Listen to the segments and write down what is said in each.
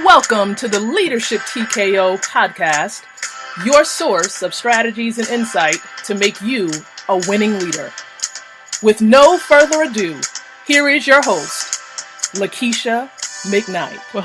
Welcome to the Leadership TKO podcast, your source of strategies and insight to make you a winning leader. With no further ado, here is your host, Lakeisha McKnight. Well,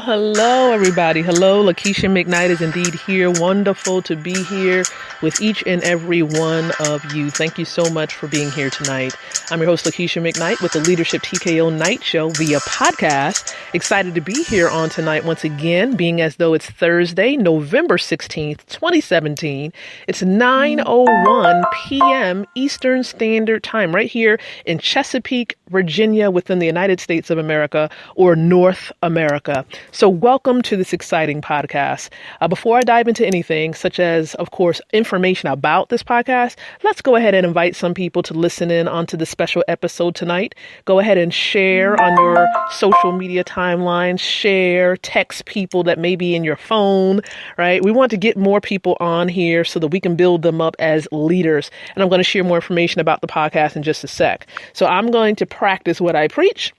hello, everybody. Hello, Lakeisha McKnight is indeed here. Wonderful to be here with each and every one of you. Thank you so much for being here tonight. I'm your host, Lakeisha McKnight, with the Leadership TKO Night Show via podcast. Excited to be here on tonight once again, being as though it's Thursday, November 16th, 2017. It's 9:01 p.m. Eastern Standard Time, right here in Chesapeake, Virginia, within the United States of America, or North America. So welcome to this exciting podcast. Before I dive into anything, such as, of course, information about this podcast, let's go ahead and invite some people to listen in onto the special episode tonight. Go ahead and share on your social media timeline, share, text people that may be in your phone, right? We want to get more people on here so that we can build them up as leaders. And I'm going to share more information about the podcast in just a sec. So I'm going to practice what I preach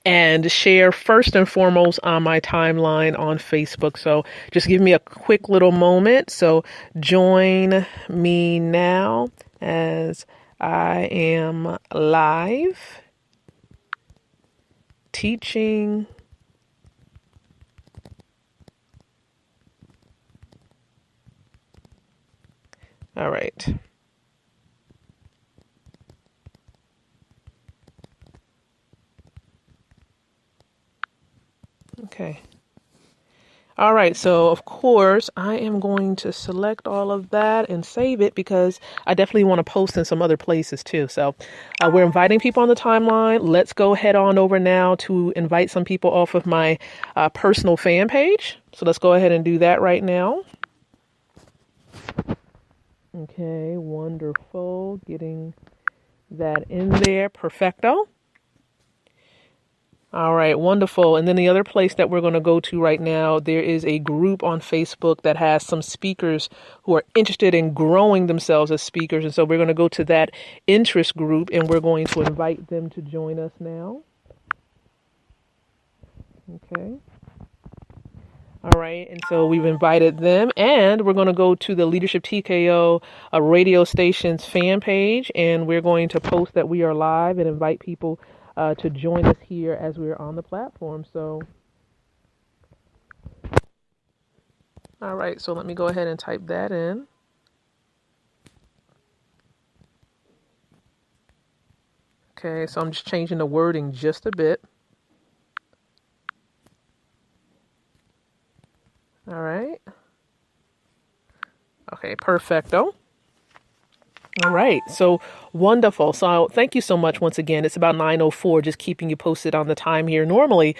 and share first and foremost on my timeline on Facebook. So just give me a quick little moment. So join me now as I am live teaching all right. Okay. All right. So, of course, I am going to select all of that and save it because I definitely want to post in some other places too. So we're inviting people on the timeline. Let's go head on over now to invite some people off of my personal fan page. So let's go ahead and do that right now. Okay. Wonderful. Getting that in there. Perfecto. All right, wonderful. And then the other place that we're going to go to right now, there is a group on Facebook that has some speakers who are interested in growing themselves as speakers. And so we're going to go to that interest group and we're going to invite them to join us now. Okay. All right. And so we've invited them and we're going to go to the Leadership TKO radio station's fan page and we're going to post that we are live and invite people to join us here as we're on the platform. So, all right, so let me go ahead and type that in. Okay, so I'm just changing the wording just a bit. All right. Okay, perfecto. All right. So wonderful. So thank you so much once again. It's about 9:04, just keeping you posted on the time here. Normally,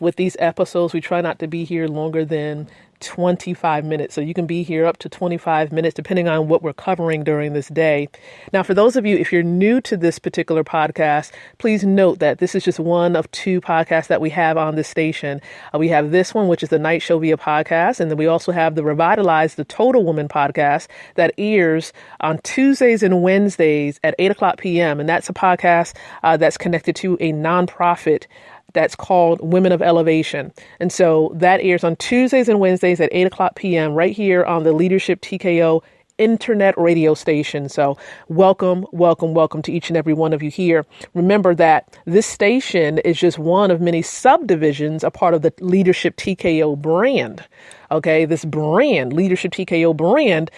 with these episodes, we try not to be here longer than 25 minutes. So you can be here up to 25 minutes, depending on what we're covering during this day. Now, for those of you, if you're new to this particular podcast, please note that this is just one of two podcasts that we have on this station. We have this one, which is the Night Show via podcast. And then we also have the Revitalize the Total Woman podcast that airs on Tuesdays and Wednesdays at 8 p.m. And that's a podcast that's connected to a nonprofit that's called Women of Elevation. And so that airs on Tuesdays and Wednesdays at 8 p.m. right here on the Leadership TKO internet radio station. So welcome to each and every one of you here. Remember that this station is just one of many subdivisions, a part of the Leadership TKO brand. Okay, this brand, Leadership TKO brand,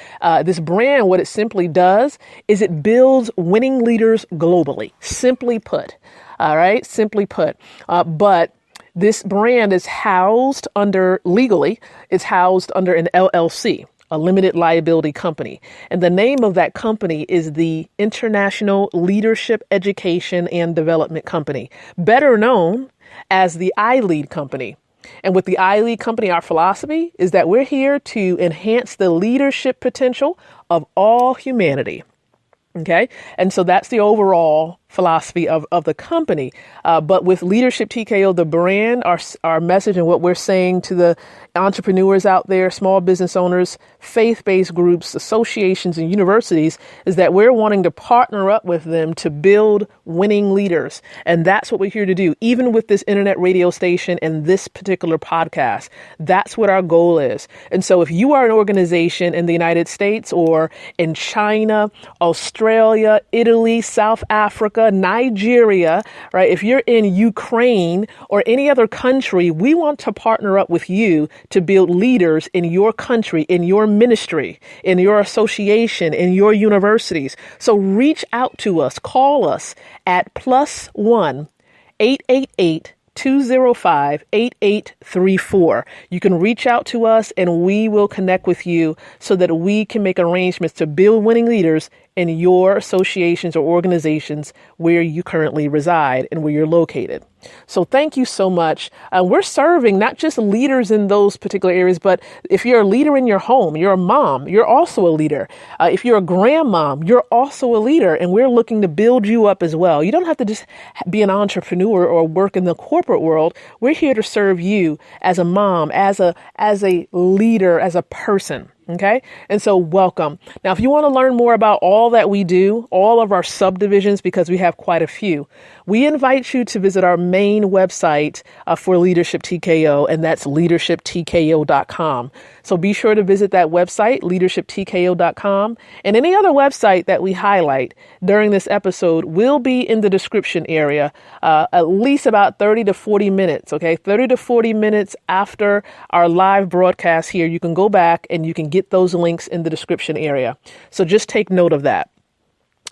this brand, what it simply does is it builds winning leaders globally, simply put. All right, simply put. But this brand is housed under, legally, it's housed under an LLC, a limited liability company. And the name of that company is the International Leadership Education and Development Company, better known as the iLead Company. And with the iLead Company, our philosophy is that we're here to enhance the leadership potential of all humanity. Okay. And so that's the overall philosophy of the company. But with Leadership TKO, the brand, our message and what we're saying to the entrepreneurs out there, small business owners, faith-based groups, associations, and universities is that we're wanting to partner up with them to build winning leaders. And that's what we're here to do, even with this internet radio station and this particular podcast. That's what our goal is. And so if you are an organization in the United States or in China, Australia, Italy, South Africa, Nigeria, right? If you're in Ukraine or any other country, we want to partner up with you to build leaders in your country, in your ministry, in your association, in your universities. So reach out to us, call us at +1 888 205-8834. You can reach out to us and we will connect with you so that we can make arrangements to build winning leaders in your associations or organizations where you currently reside and where you're located. So thank you so much. We're serving not just leaders in those particular areas, but if you're a leader in your home, you're a mom, you're also a leader. If you're a grandmom, you're also a leader, and we're looking to build you up as well. You don't have to just be an entrepreneur or work in the corporate world. We're here to serve you as a mom, as a leader, as a person. Okay. And so welcome. Now, if you want to learn more about all that we do, all of our subdivisions, because we have quite a few, we invite you to visit our main website for Leadership TKO, and that's leadershiptko.com. So be sure to visit that website, leadershiptko.com, and any other website that we highlight during this episode will be in the description area, at least about 30 to 40 minutes. Okay. 30 to 40 minutes after our live broadcast here, you can go back and you can get those links in the description area. So just take note of that.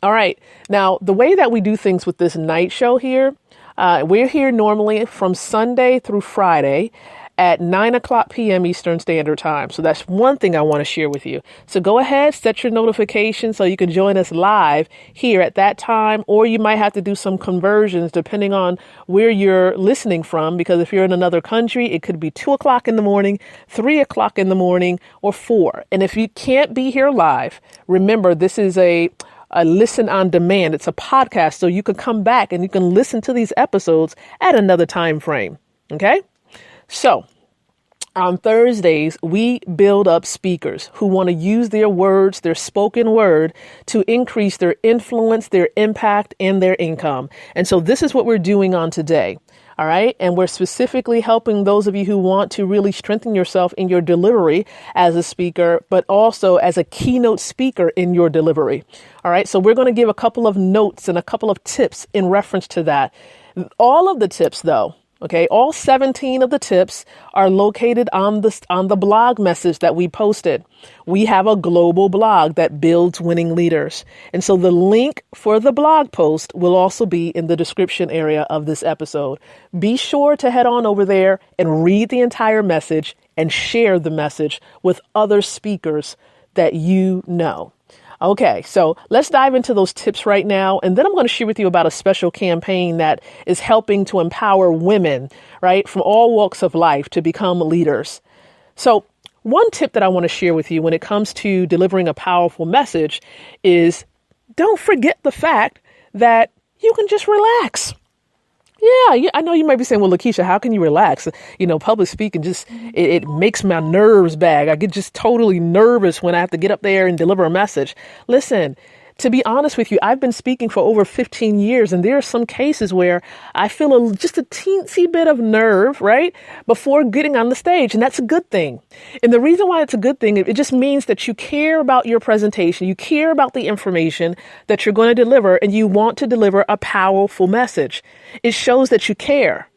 All right. Now, the way that we do things with this night show here, we're here normally from Sunday through Friday at 9:00 p.m. Eastern Standard Time. So that's one thing I want to share with you. So go ahead, set your notifications so you can join us live here at that time, or you might have to do some conversions depending on where you're listening from, because if you're in another country, it could be 2:00 in the morning, 3:00 in the morning, or 4. And if you can't be here live, remember, this is a listen on demand. It's a podcast, so you can come back and you can listen to these episodes at another time frame. Okay? So on Thursdays, we build up speakers who want to use their words, their spoken word, to increase their influence, their impact, and their income. And so this is what we're doing on today. All right. And we're specifically helping those of you who want to really strengthen yourself in your delivery as a speaker, but also as a keynote speaker in your delivery. All right. So we're going to give a couple of notes and a couple of tips in reference to that. All of the tips, though, okay, all 17 of the tips are located on the blog message that we posted. We have a global blog that builds winning leaders. And so the link for the blog post will also be in the description area of this episode. Be sure to head on over there and read the entire message and share the message with other speakers that you know. Okay, so let's dive into those tips right now. And then I'm going to share with you about a special campaign that is helping to empower women, right, from all walks of life to become leaders. So one tip that I want to share with you when it comes to delivering a powerful message is don't forget the fact that you can just relax. Yeah, I know you might be saying, well, Lakeisha, how can you relax? Public speaking it makes my nerves bag. I get just totally nervous when I have to get up there and deliver a message. Listen, to be honest with you, I've been speaking for over 15 years, and there are some cases where I feel just a teensy bit of nerve, right, before getting on the stage, and that's a good thing. And the reason why it's a good thing, it just means that you care about your presentation, you care about the information that you're going to deliver, and you want to deliver a powerful message. It shows that you care.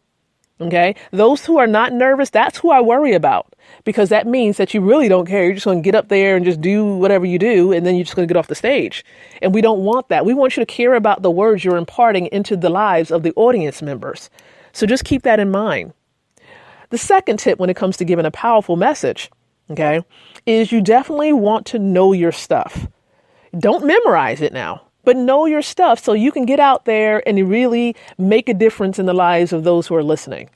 Okay, those who are not nervous, that's who I worry about, because that means that you really don't care. You're just going to get up there and just do whatever you do, and then you're just going to get off the stage. And we don't want that. We want you to care about the words you're imparting into the lives of the audience members. So just keep that in mind. The second tip when it comes to giving a powerful message, okay, is you definitely want to know your stuff. Don't memorize it now, but know your stuff so you can get out there and really make a difference in the lives of those who are listening.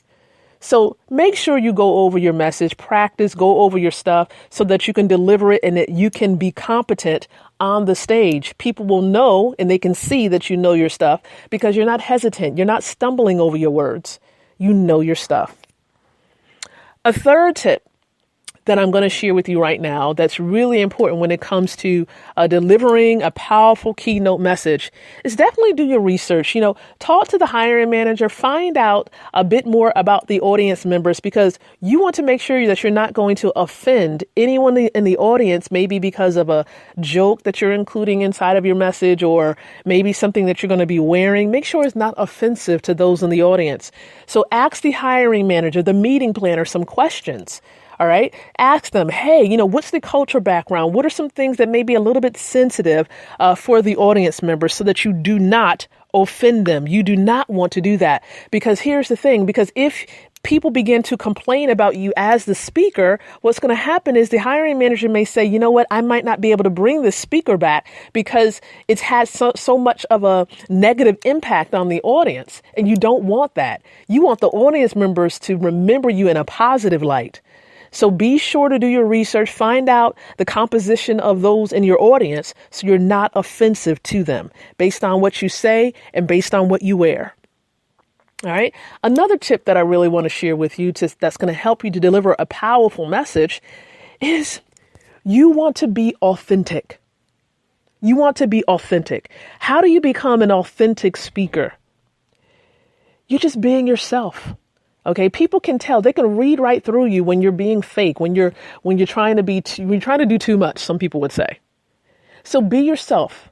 So make sure you go over your message, practice, go over your stuff so that you can deliver it and that you can be competent on the stage. People will know and they can see that you know your stuff because you're not hesitant. You're not stumbling over your words. You know your stuff. A third tip that I'm going to share with you right now that's really important when it comes to delivering a powerful keynote message is definitely do your research. Talk to the hiring manager, find out a bit more about the audience members because you want to make sure that you're not going to offend anyone in the audience, maybe because of a joke that you're including inside of your message or maybe something that you're going to be wearing. Make sure it's not offensive to those in the audience. So ask the hiring manager, the meeting planner, some questions. All right. Ask them, hey, what's the culture background? What are some things that may be a little bit sensitive for the audience members so that you do not offend them? You do not want to do that because here's the thing, because if people begin to complain about you as the speaker, what's going to happen is the hiring manager may say, you know what, I might not be able to bring this speaker back because it's had so much of a negative impact on the audience. And you don't want that. You want the audience members to remember you in a positive light. So be sure to do your research, find out the composition of those in your audience so you're not offensive to them based on what you say and based on what you wear. All right. Another tip that I really want to share with you that's going to help you to deliver a powerful message is you want to be authentic. You want to be authentic. How do you become an authentic speaker? You're just being yourself. Okay, people can tell. They can read right through you when you're being fake, when you're trying to do too much, some people would say. So be yourself.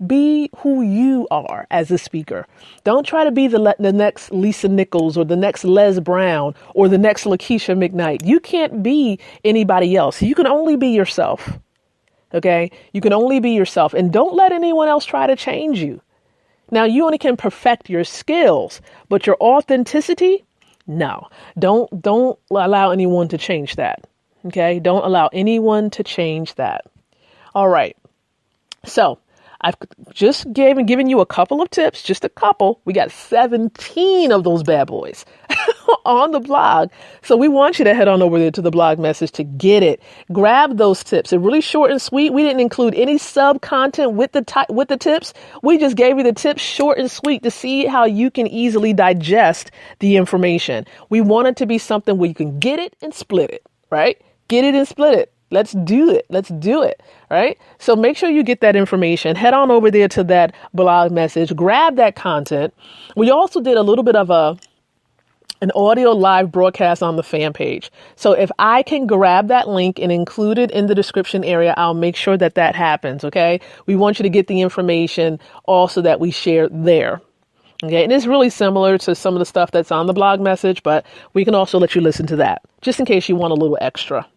Be who you are as a speaker. Don't try to be the next Lisa Nichols or the next Les Brown or the next Lakeisha McKnight. You can't be anybody else. You can only be yourself. Okay, you can only be yourself, and don't let anyone else try to change you. Now, you only can perfect your skills, but your authenticity. No, don't allow anyone to change that. Okay. Don't allow anyone to change that. All right. So I've just given you a couple of tips, just a couple. We got 17 of those bad boys on the blog. So we want you to head on over there to the blog message to get it. Grab those tips. They're really short and sweet. We didn't include any sub content with the tips. We just gave you the tips short and sweet to see how you can easily digest the information. We want it to be something where you can get it and split it, right? Get it and split it. Let's do it. Let's do it. Right. So make sure you get that information. Head on over there to that blog message. Grab that content. We also did a little bit of an audio live broadcast on the fan page. So if I can grab that link and include it in the description area, I'll make sure that happens. OK, we want you to get the information also that we share there. OK, and it's really similar to some of the stuff that's on the blog message, but we can also let you listen to that just in case you want a little extra.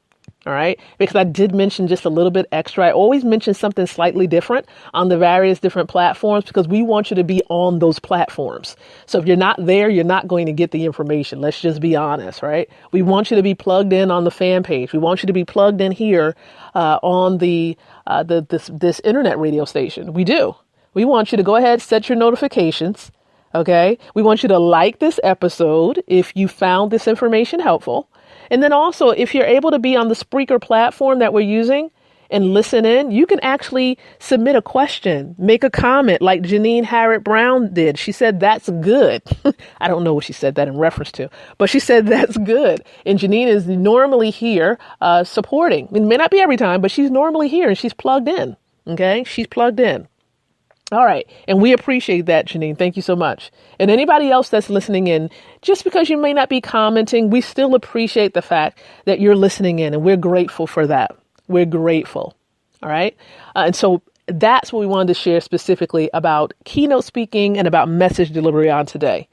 All right. Because I did mention just a little bit extra. I always mention something slightly different on the various different platforms because we want you to be on those platforms. So if you're not there, you're not going to get the information. Let's just be honest. Right. We want you to be plugged in on the fan page. We want you to be plugged in here on this internet radio station. We do. We want you to go ahead, set your notifications. OK, we want you to like this episode if you found this information helpful. And then also, if you're able to be on the Spreaker platform that we're using and listen in, you can actually submit a question, make a comment like Janine Harriet Brown did. She said, that's good. I don't know what she said that in reference to, but she said that's good. And Janine is normally here supporting. It may not be every time, but she's normally here and she's plugged in. OK, she's plugged in. All right. And we appreciate that, Janine. Thank you so much. And anybody else that's listening in, just because you may not be commenting, we still appreciate the fact that you're listening in, and we're grateful for that. We're grateful. All right. And so that's what we wanted to share specifically about keynote speaking and about message delivery on today.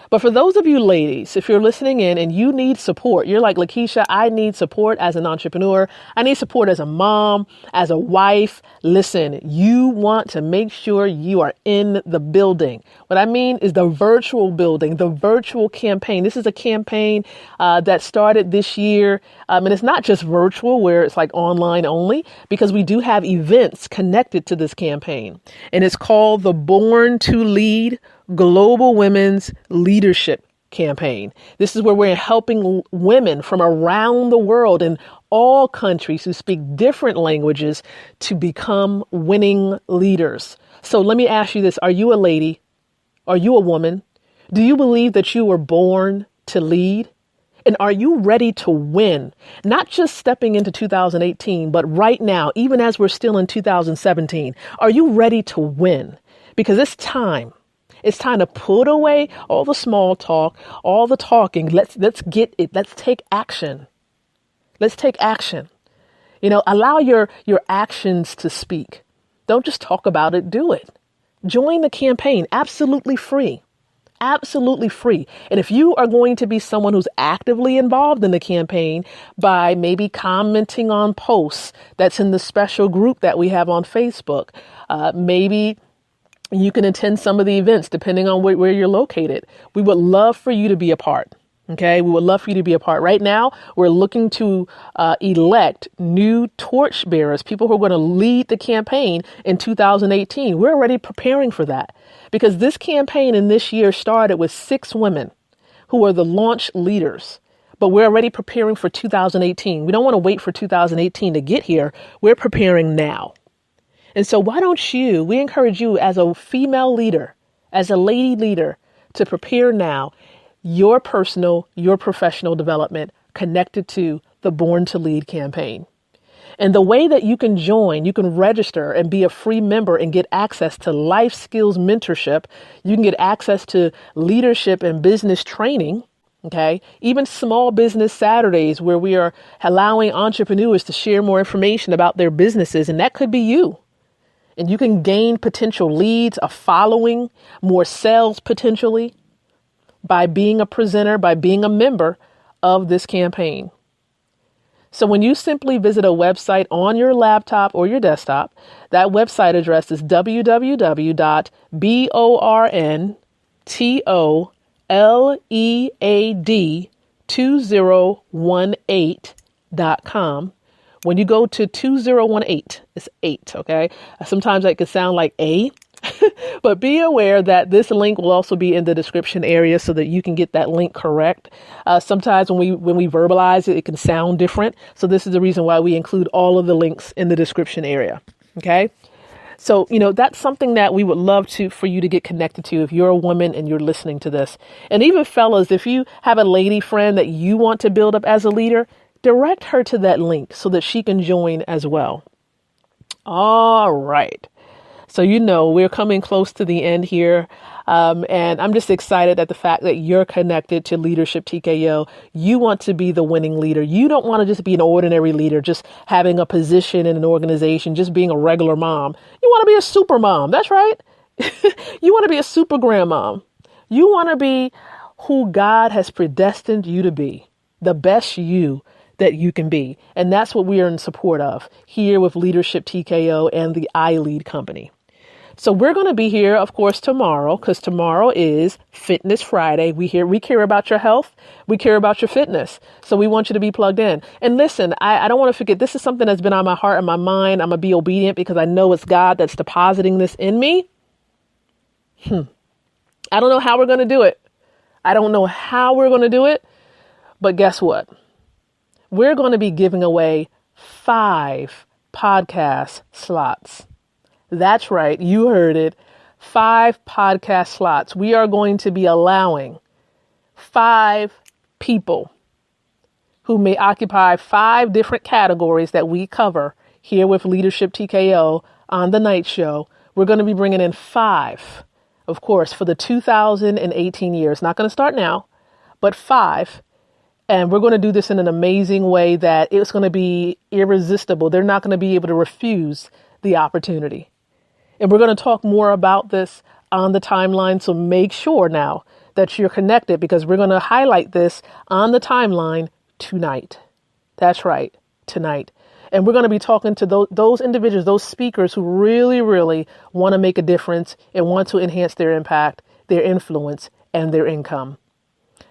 But for those of you ladies, if you're listening in and you need support, you're like, Lakeisha, I need support as an entrepreneur. I need support as a mom, as a wife. Listen, you want to make sure you are in the building. What I mean is the virtual building, the virtual campaign. This is a campaign that started this year. And it's not just virtual where it's like online only, because we do have events connected to this campaign. And it's called the Born to Lead Global Women's Leadership campaign. This is where we're helping women from around the world in all countries who speak different languages to become winning leaders. So let me ask you this. Are you a lady? Are you a woman? Do you believe that you were born to lead? And are you ready to win? Not just stepping into 2018, but right now, even as we're still in 2017, are you ready to win? Because it's time. It's time to put away all the small talk, all the talking. Let's get it. Let's take action. Let's take action. Allow your actions to speak. Don't just talk about it, do it. Join the campaign, absolutely free. Absolutely free. And if you are going to be someone who's actively involved in the campaign by maybe commenting on posts that's in the special group that we have on Facebook, maybe you can attend some of the events depending on where you're located. We would love for you to be a part. Okay, we would love for you to be a part. Right now, we're looking to elect new torchbearers, people who are going to lead the campaign in 2018. We're already preparing for that because this campaign in this year started with 6 women who are the launch leaders. But we're already preparing for 2018. We don't want to wait for 2018 to get here. We're preparing now. And so why don't we encourage you as a female leader, as a lady leader, to prepare now your personal, your professional development connected to the Born to Lead campaign. And the way that you can join, you can register and be a free member and get access to life skills mentorship. You can get access to leadership and business training. Okay. Even small business Saturdays where we are allowing entrepreneurs to share more information about their businesses. And that could be you. And you can gain potential leads, a following, more sales potentially, by being a presenter, by being a member of this campaign. So when you simply visit a website on your laptop or your desktop, that website address is www.borntolead2018.com. When you go to 2018, it's 8, okay? Sometimes that could sound like A, but be aware that this link will also be in the description area so that you can get that link correct. Sometimes when we verbalize it, it can sound different. So this is the reason why we include all of the links in the description area. Okay. So, that's something that we would love for you to get connected to if you're a woman and you're listening to this. And even fellas, if you have a lady friend that you want to build up as a leader, direct her to that link so that she can join as well. All right. So, we're coming close to the end here. And I'm just excited at the fact that you're connected to Leadership TKO. You want to be the winning leader. You don't want to just be an ordinary leader, just having a position in an organization, just being a regular mom. You want to be a super mom. That's right. You want to be a super grandmom. You want to be who God has predestined you to be, the best you that you can be. And that's what we are in support of here with Leadership TKO and the iLead company. So we're going to be here, of course, tomorrow, because tomorrow is Fitness Friday. We care about your health. We care about your fitness. So we want you to be plugged in. And listen, I don't want to forget, this is something that's been on my heart and my mind. I'm going to be obedient because I know it's God that's depositing this in me. I don't know how we're going to do it. But guess what? We're going to be giving away 5 podcast slots. That's right. You heard it. 5 podcast slots. We are going to be allowing 5 people who may occupy 5 different categories that we cover here with Leadership TKO on the night show. We're going to be bringing in 5, of course, for the 2018 year. It's not going to start now, but 5. And we're going to do this in an amazing way that it's going to be irresistible. They're not going to be able to refuse the opportunity. And we're going to talk more about this on the timeline. So make sure now that you're connected because we're going to highlight this on the timeline tonight. That's right, tonight. And we're going to be talking to those individuals, those speakers who really, really want to make a difference and want to enhance their impact, their influence, and their income.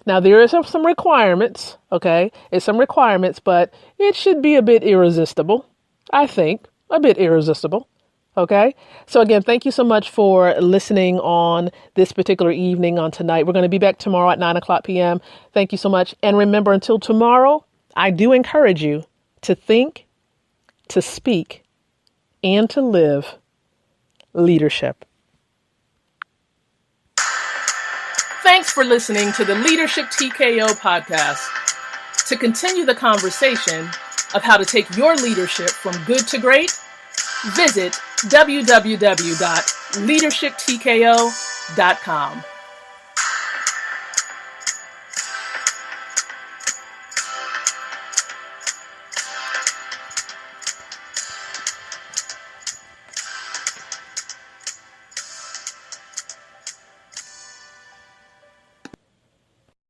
Now, there are some requirements, okay? It's some requirements, but it should be a bit irresistible, I think, a bit irresistible. Okay. So again, thank you so much for listening on this particular evening on tonight. We're going to be back tomorrow at 9 o'clock p.m. Thank you so much. And remember, until tomorrow, I do encourage you to think, to speak, and to live leadership. Thanks for listening to the Leadership TKO podcast. To continue the conversation of how to take your leadership from good to great, visit www.leadershiptko.com.